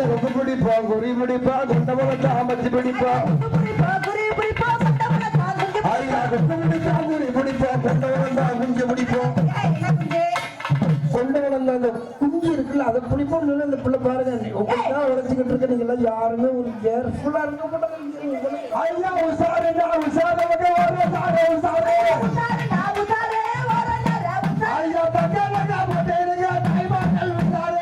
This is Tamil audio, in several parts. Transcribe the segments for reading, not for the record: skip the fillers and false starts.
ரொம்ப பிடிப்பா குறி பிடிப்பா குண்டமலத்தை அமைச்சு பிடிப்பா குறி பிடிப்பா குஞ்சு பிடிப்போம் கொண்டு வளர்ந்த அந்த குஞ்சு இருக்குல்ல அதை பிடிப்போம் அந்த பிள்ளை பாருங்க உங்களுக்குதான் உழைச்சிக்கிட்டு இருக்க நீங்க எல்லாம் யாருமே ஒரு கேர்ஃபுல்லா இருக்க மாட்டாங்க ஐயா உசாரு உசாரு ஐயா பக்கா போட்டேனுங்க டைமாக்கள் விட்டாரு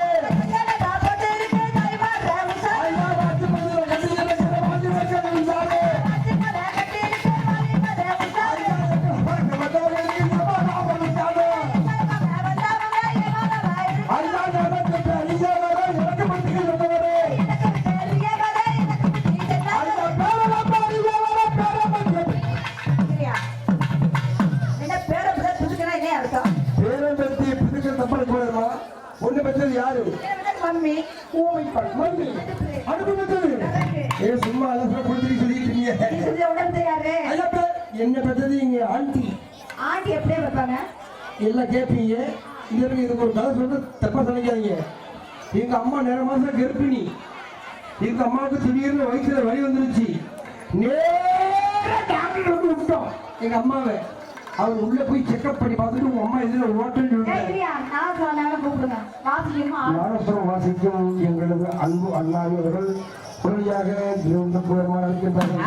ஒண்ணு பெற்றது யாரு? மம்மி. மம்மி சும்மா என்ன பெற்றது இங்க ஆண்டி. ஆண்டி எப்படியே வைப்பாங்க எல்லாம் கேட்பீங்க. இதுக்கு ஒரு கதை சொல்றது தப்பா நினைக்காதீங்க. எங்க அம்மா நேர மாசம் கர்ப்பிணி. எங்க அம்மாவுக்கு திடீர்னு வயிற்றுல வலி வந்துருச்சு. நேரா டாக்டர் வந்து விட்டோம் எங்க அம்மாவை. அவர் உள்ள போய் செக்அப் பண்ணி பார்த்துட்டு உங்க அம்மா இதுல ஓட்டல் நாகஸ்வரம் வாசிக்கும் எங்களது அன்பு அண்ணாவர்கள் உறுதியாக இருந்த பூர்வமாக இருக்கின்றார்கள்.